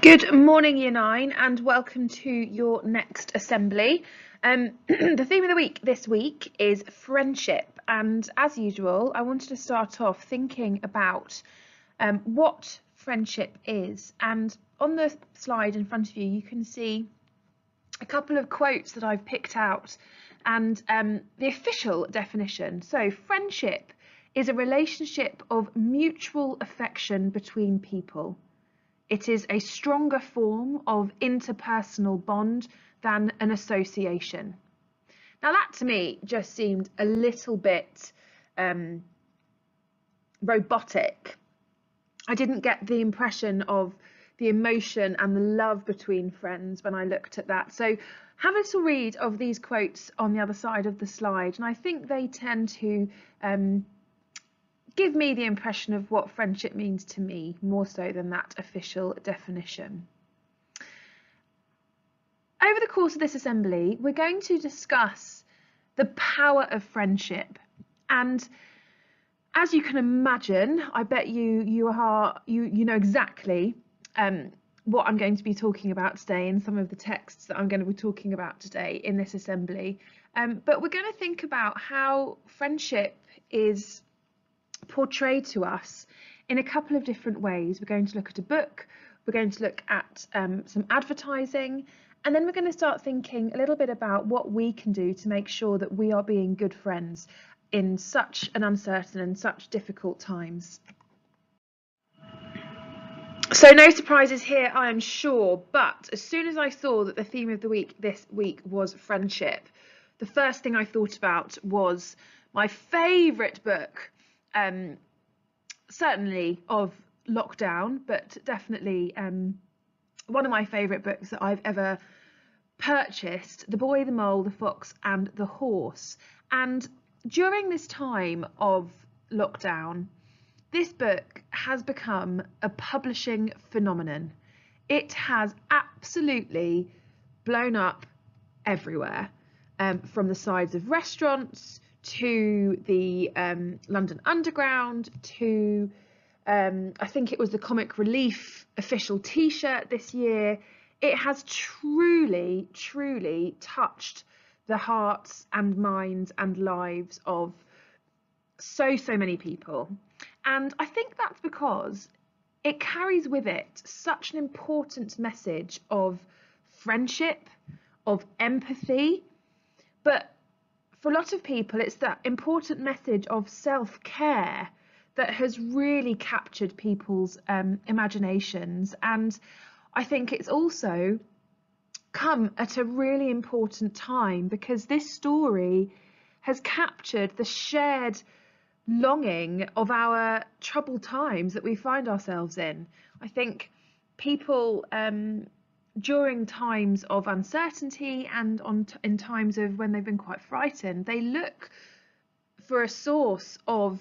Good morning, Year 9, and welcome to your next assembly. The theme of the week this week is friendship, and as usual, I wanted to start off thinking about what friendship is. And on the slide in front of you, you can see a couple of quotes that I've picked out and the official definition. So, friendship is a relationship of mutual affection between people. It is a stronger form of interpersonal bond than an association. Now that to me just seemed a little bit robotic. I didn't get the impression of the emotion and the love between friends when I looked at that. So have a little read of these quotes on the other side of the slide, and I think they tend to give me the impression of what friendship means to me, more so than that official definition. Over the course of this assembly, we're going to discuss the power of friendship. And as you can imagine, I bet you know exactly what I'm going to be talking about today in some of the texts that I'm going to be talking about today in this assembly. But we're going to think about how friendship is portrayed to us in a couple of different ways. We're going to look at a book, we're going to look at some advertising, and then we're going to start thinking a little bit about what we can do to make sure that we are being good friends in such an uncertain and such difficult times. So no surprises here, I am sure, but as soon as I saw that the theme of the week this week was friendship, the first thing I thought about was my favourite book, certainly of lockdown, but definitely one of my favourite books that I've ever purchased, The Boy, the Mole, the Fox and the Horse. And during this time of lockdown, this book has become a publishing phenomenon. It has absolutely blown up everywhere, from the sides of restaurants to the London Underground to I think it was the Comic Relief official t-shirt this year. It has truly touched the hearts and minds and lives of so many people. And I think that's because it carries with it such an important message of friendship, of empathy, but for a lot of people, it's that important message of self-care that has really captured people's imaginations. And I think it's also come at a really important time because this story has captured the shared longing of our troubled times that we find ourselves in. I think people during times of uncertainty and in times of when they've been quite frightened, they look for a source of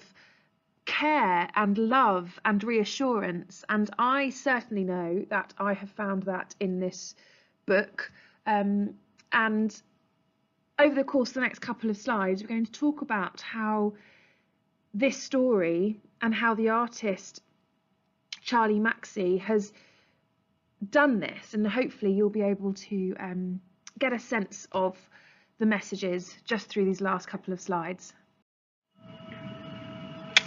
care and love and reassurance, and I certainly know that I have found that in this book. And over the course of the next couple of slides, we're going to talk about how this story and how the artist Charlie Mackesy has done this, and hopefully you'll be able to get a sense of the messages just through these last couple of slides.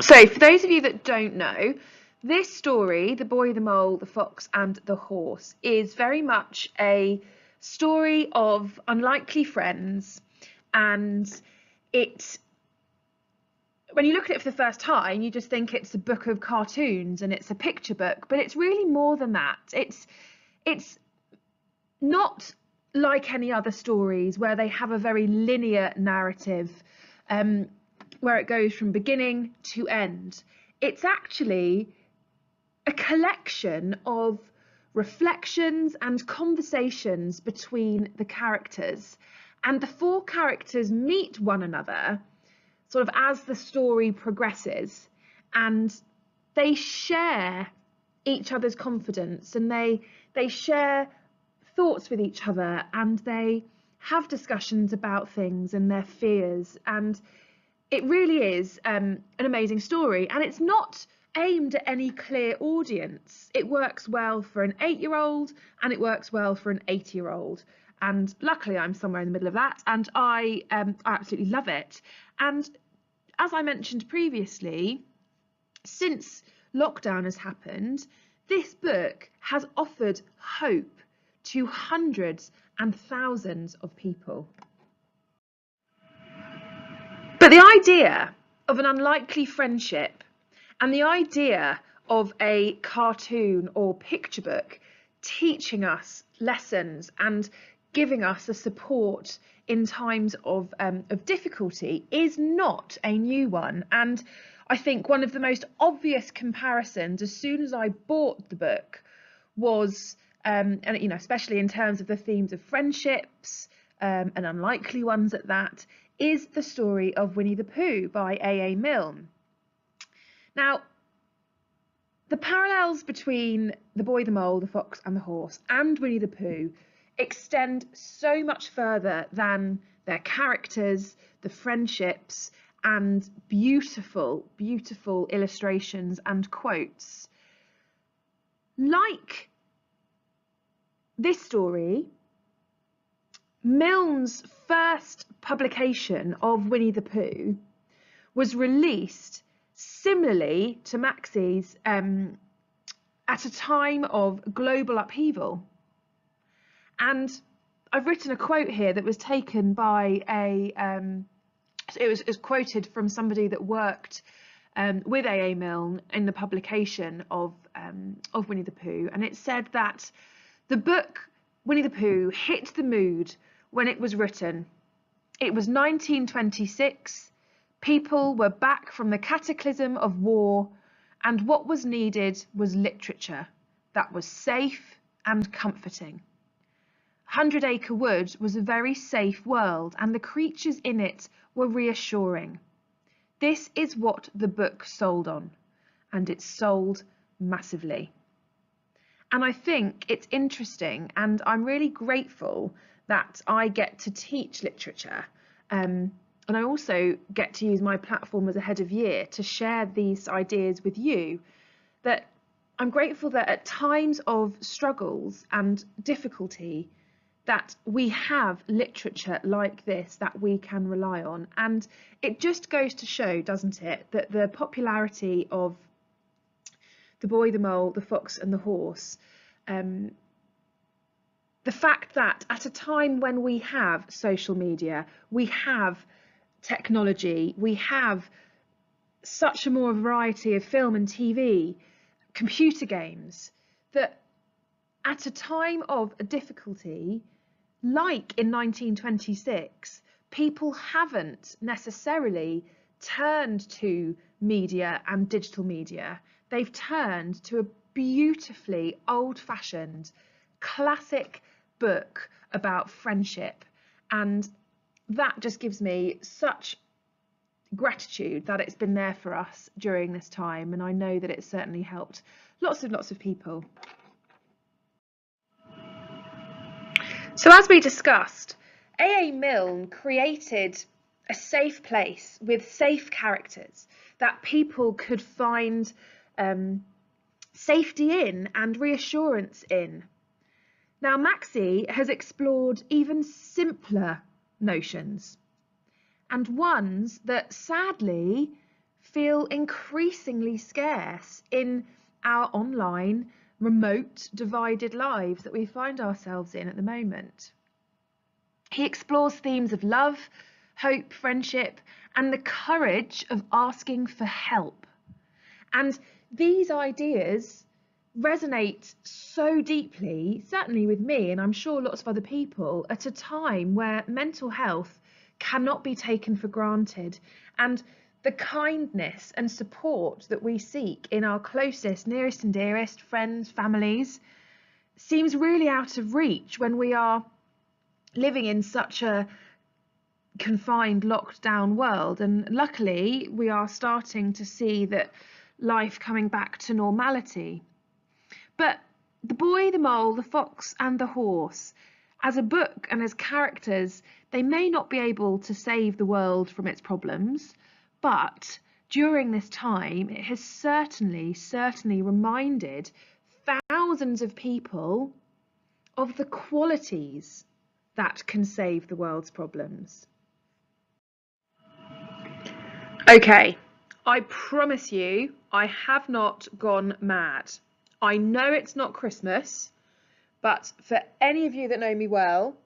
So for those of you that don't know, this story, The Boy, the Mole, the Fox and the Horse, is very much a story of unlikely friends, and when you look at it for the first time, you just think it's a book of cartoons and it's a picture book, but it's really more than that. It's not like any other stories where they have a very linear narrative, where it goes from beginning to end. It's actually a collection of reflections and conversations between the characters, and the four characters meet one another sort of as the story progresses, and they share each other's confidence, and they share thoughts with each other, and they have discussions about things and their fears. And it really is an amazing story, and it's not aimed at any clear audience. It works well for an 8-year-old and it works well for an 80-year-old. And luckily I'm somewhere in the middle of that, and I absolutely love it. And as I mentioned previously, since lockdown has happened, this book has offered hope to hundreds and thousands of people. But the idea of an unlikely friendship and the idea of a cartoon or picture book teaching us lessons and giving us the support in times of difficulty is not a new one. And I think one of the most obvious comparisons as soon as I bought the book was, and you know, especially in terms of the themes of friendships, and unlikely ones at that, is the story of Winnie the Pooh by A.A. Milne. Now, the parallels between The Boy, the Mole, the Fox and the Horse and Winnie the Pooh extend so much further than their characters, the friendships, and beautiful, beautiful illustrations and quotes. Like this story, Milne's first publication of Winnie the Pooh was released similarly to Maxie's at a time of global upheaval. And I've written a quote here that was taken by it was quoted from somebody that worked with A.A. Milne in the publication of Winnie the Pooh, and it said that the book Winnie the Pooh hit the mood when it was written. It was 1926, people were back from the cataclysm of war, and what was needed was literature that was safe and comforting. Hundred Acre Wood was a very safe world, and the creatures in it were reassuring. This is what the book sold on, and it sold massively. And I think it's interesting, and I'm really grateful that I get to teach literature. And I also get to use my platform as a head of year to share these ideas with you, that I'm grateful that at times of struggles and difficulty, that we have literature like this that we can rely on. And it just goes to show, doesn't it, that the popularity of The Boy, the Mole, the Fox and the Horse, the fact that at a time when we have social media, we have technology, we have such a more variety of film and TV, computer games, that at a time of difficulty, like in 1926, people haven't necessarily turned to media and digital media. They've turned to a beautifully old-fashioned, classic book about friendship. And that just gives me such gratitude that it's been there for us during this time. And I know that it's certainly helped lots of people. So as we discussed, A.A. Milne created a safe place with safe characters that people could find safety in and reassurance in. Now, Maxie has explored even simpler notions, and ones that sadly feel increasingly scarce in our online, remote, divided lives that we find ourselves in at the moment. He explores themes of love, hope, friendship, and the courage of asking for help. And these ideas resonate so deeply, certainly with me, and I'm sure lots of other people, at a time where mental health cannot be taken for granted, and the kindness and support that we seek in our closest, nearest and dearest friends, families, seems really out of reach when we are living in such a confined, locked down world. And luckily, we are starting to see that life coming back to normality. But The Boy, the Mole, the Fox and the Horse, as a book and as characters, they may not be able to save the world from its problems, but during this time, it has certainly reminded thousands of people of the qualities that can save the world's problems. Okay, I promise you, I have not gone mad. I know it's not Christmas, but for any of you that know me well,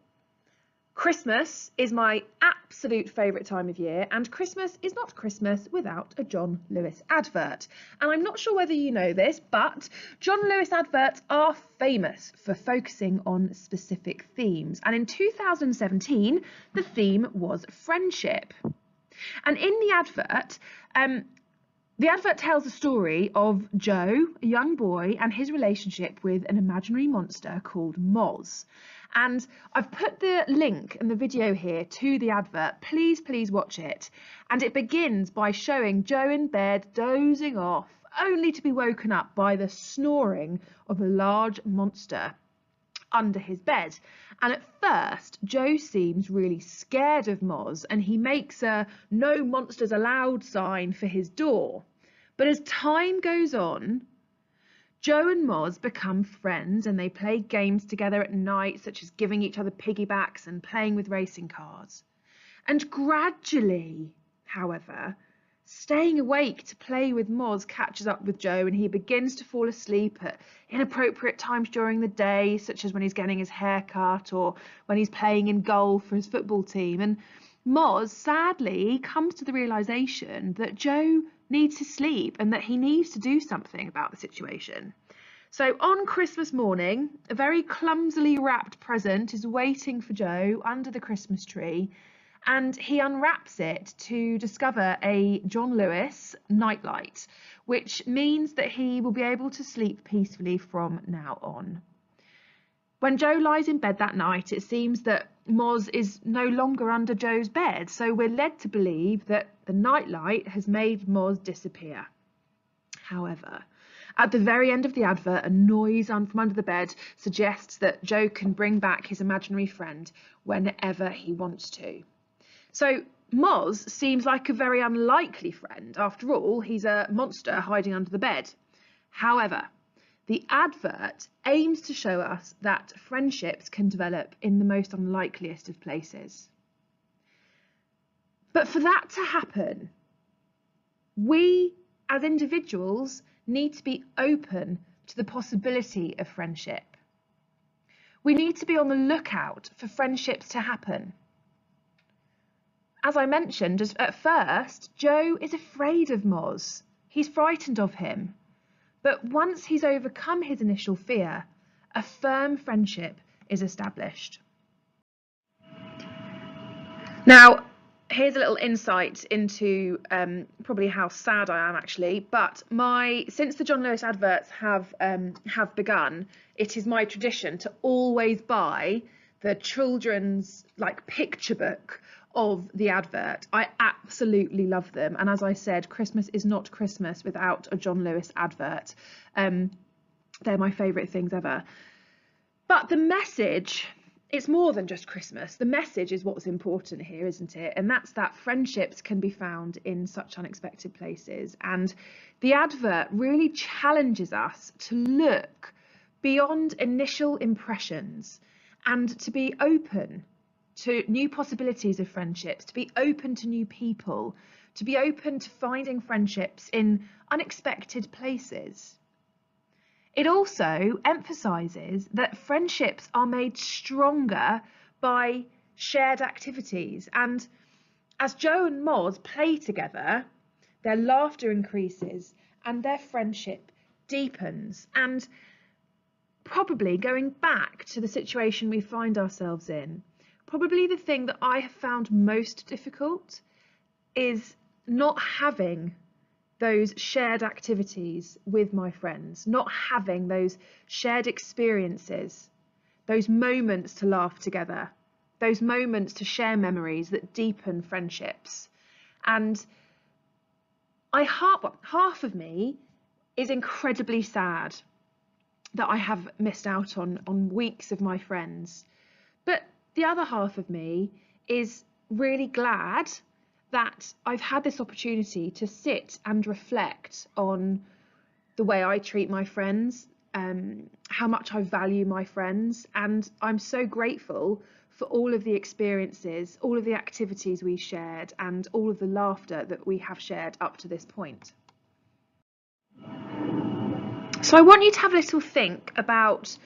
Christmas is my absolute favourite time of year, and Christmas is not Christmas without a John Lewis advert. And I'm not sure whether you know this, but John Lewis adverts are famous for focusing on specific themes. And in 2017, the theme was friendship. And in the advert tells the story of Joe, a young boy, and his relationship with an imaginary monster called Moz. And I've put the link in the video here to the advert. Please watch it. And it begins by showing Joe in bed dozing off, only to be woken up by the snoring of a large monster under his bed. And at first, Joe seems really scared of Moz, and he makes a "no monsters allowed" sign for his door. But as time goes on, Joe and Moz become friends, and they play games together at night, such as giving each other piggybacks and playing with racing cars. And gradually, however, staying awake to play with Moz catches up with Joe, and he begins to fall asleep at inappropriate times during the day, such as when he's getting his hair cut or when he's playing in goal for his football team. And Moz sadly comes to the realization that Joe needs his sleep and that he needs to do something about the situation. So on Christmas morning, a very clumsily wrapped present is waiting for Joe under the Christmas tree, and he unwraps it to discover a John Lewis nightlight, which means that he will be able to sleep peacefully from now on. When Joe lies in bed that night, it seems that Moz is no longer under Joe's bed, so we're led to believe that the nightlight has made Moz disappear. However, at the very end of the advert, a noise from under the bed suggests that Joe can bring back his imaginary friend whenever he wants to. So Moz seems like a very unlikely friend. After all, he's a monster hiding under the bed. However, the advert aims to show us that friendships can develop in the most unlikeliest of places. But for that to happen, we as individuals need to be open to the possibility of friendship. We need to be on the lookout for friendships to happen. As I mentioned, at first, Joe is afraid of Moz. He's frightened of him. But once he's overcome his initial fear, a firm friendship is established. Now, here's a little insight into probably how sad I am actually, but since the John Lewis adverts have begun, it is my tradition to always buy the children's picture book of the advert. I absolutely love them, and as I said, Christmas is not Christmas without a John Lewis advert. They're my favourite things ever. But the message, it's more than just Christmas. The message is what's important here, isn't it? And that's that friendships can be found in such unexpected places. And the advert really challenges us to look beyond initial impressions and to be open to new possibilities of friendships, to be open to new people, to be open to finding friendships in unexpected places. It also emphasises that friendships are made stronger by shared activities, and as Joe and Moz play together, their laughter increases and their friendship deepens. And probably going back to the situation we find ourselves in, probably the thing that I have found most difficult is not having those shared activities with my friends, not having those shared experiences, those moments to laugh together, those moments to share memories that deepen friendships. And half of me is incredibly sad that I have missed out on weeks of my friends. But the other half of me is really glad that I've had this opportunity to sit and reflect on the way I treat my friends, how much I value my friends, and I'm so grateful for all of the experiences, all of the activities we shared, and all of the laughter that we have shared up to this point. So I want you to have a little think about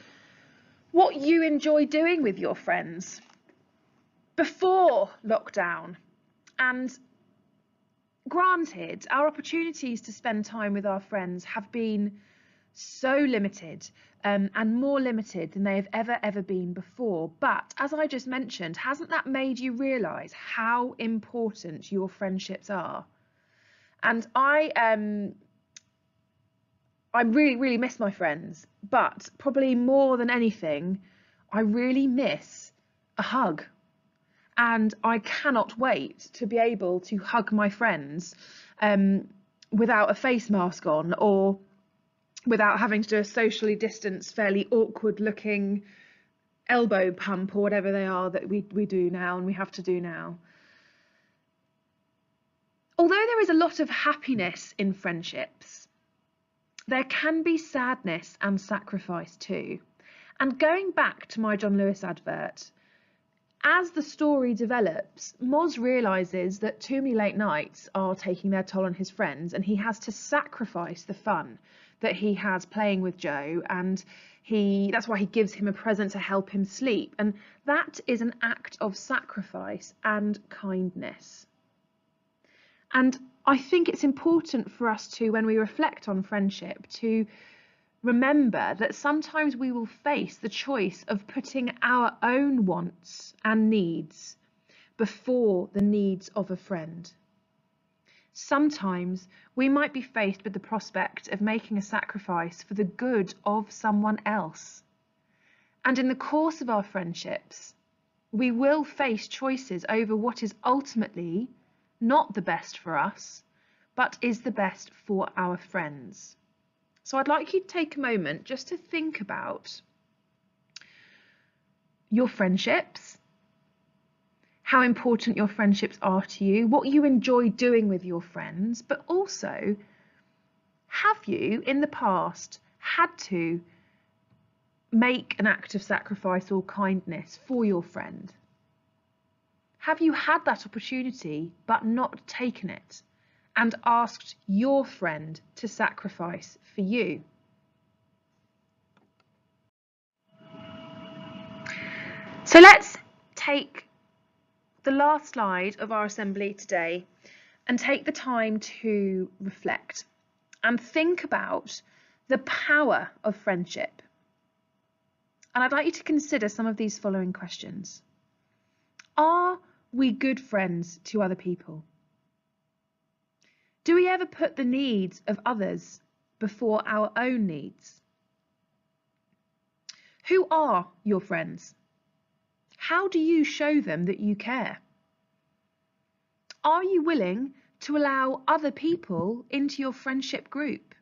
what you enjoy doing with your friends before lockdown. And granted, our opportunities to spend time with our friends have been so limited, and more limited than they have ever been before. But as I just mentioned, hasn't that made you realise how important your friendships are? And I really miss my friends, but probably more than anything, I really miss a hug. And I cannot wait to be able to hug my friends without a face mask on, or without having to do a socially distanced, fairly awkward looking elbow pump or whatever they are that we do now and we have to do now. Although there is a lot of happiness in friendships, there can be sadness and sacrifice too. And going back to my John Lewis advert, as the story develops, Moz realises that too many late nights are taking their toll on his friends, and he has to sacrifice the fun that he has playing with Joe, and that's why he gives him a present to help him sleep. And that is an act of sacrifice and kindness. And I think it's important for us to, when we reflect on friendship, to remember that sometimes we will face the choice of putting our own wants and needs before the needs of a friend. Sometimes we might be faced with the prospect of making a sacrifice for the good of someone else. And in the course of our friendships, we will face choices over what is ultimately not the best for us, but is the best for our friends. So I'd like you to take a moment just to think about your friendships, how important your friendships are to you, what you enjoy doing with your friends, but also, have you in the past had to make an act of sacrifice or kindness for your friend? Have you had that opportunity but not taken it and asked your friend to sacrifice for you? So let's take the last slide of our assembly today and take the time to reflect and think about the power of friendship. And I'd like you to consider some of these following questions. Are we good friends to other people? Do we ever put the needs of others before our own needs? Who are your friends? How do you show them that you care? Are you willing to allow other people into your friendship group?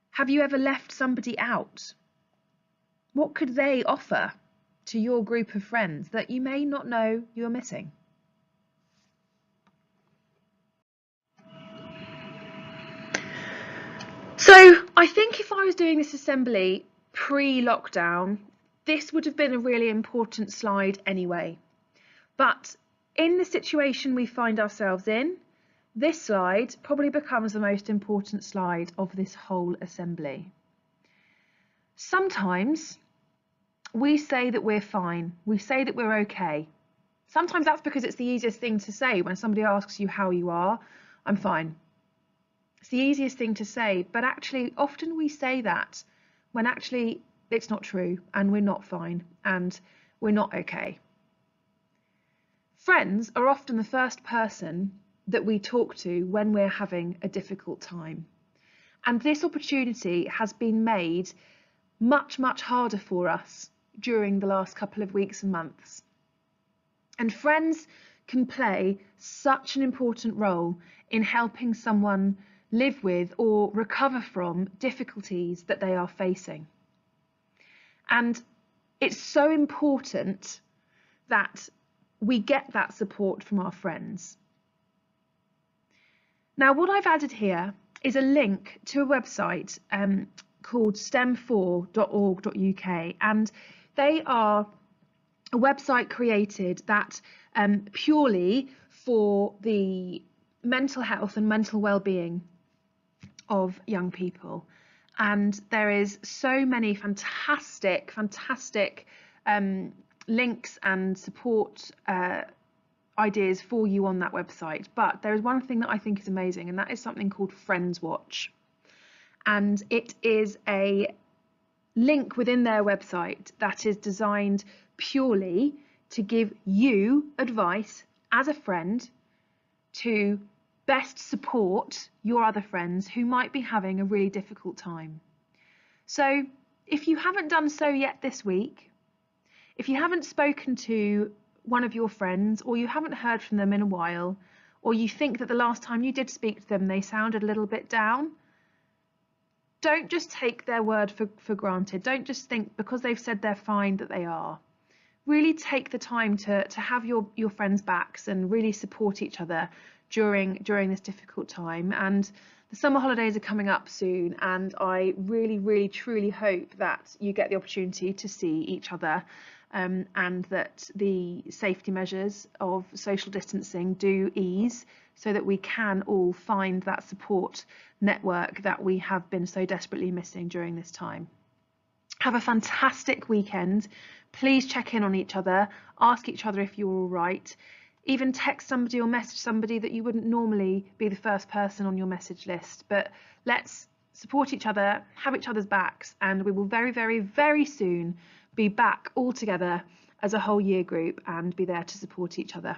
Have you ever left somebody out? What could they offer to your group of friends that you may not know you're missing? So I think if I was doing this assembly pre-lockdown, this would have been a really important slide anyway. But in the situation we find ourselves in, this slide probably becomes the most important slide of this whole assembly. Sometimes we say that we're fine. We say that we're okay. Sometimes that's because it's the easiest thing to say when somebody asks you how you are. I'm fine. It's the easiest thing to say, but actually often we say that when actually it's not true, and we're not fine, and we're not okay. Friends are often the first person that we talk to when we're having a difficult time. And this opportunity has been made much, much harder for us during the last couple of weeks and months. And friends can play such an important role in helping someone live with or recover from difficulties that they are facing. And it's so important that we get that support from our friends. Now, what I've added here is a link to a website called stem4.org.uk, and they are a website created that purely for the mental health and mental well-being of young people. And there is so many fantastic links and support ideas for you on that website. But there is one thing that I think is amazing, and that is something called Friends Watch. And it is a link within their website that is designed purely to give you advice as a friend to best support your other friends who might be having a really difficult time. So if you haven't done so yet this week, if you haven't spoken to one of your friends, or you haven't heard from them in a while, or you think that the last time you did speak to them they sounded a little bit down, don't just take their word for granted. Don't just think because they've said they're fine that they are. Really take the time to have your friends' backs and really support each other during this difficult time. And the summer holidays are coming up soon, and I really truly hope that you get the opportunity to see each other, and that the safety measures of social distancing do ease, so that we can all find that support network that we have been so desperately missing during this time. Have a fantastic weekend. Please check in on each other, ask each other if you're all right, even text somebody or message somebody that you wouldn't normally be the first person on your message list. But let's support each other, have each other's backs, and we will very soon be back all together as a whole year group and be there to support each other.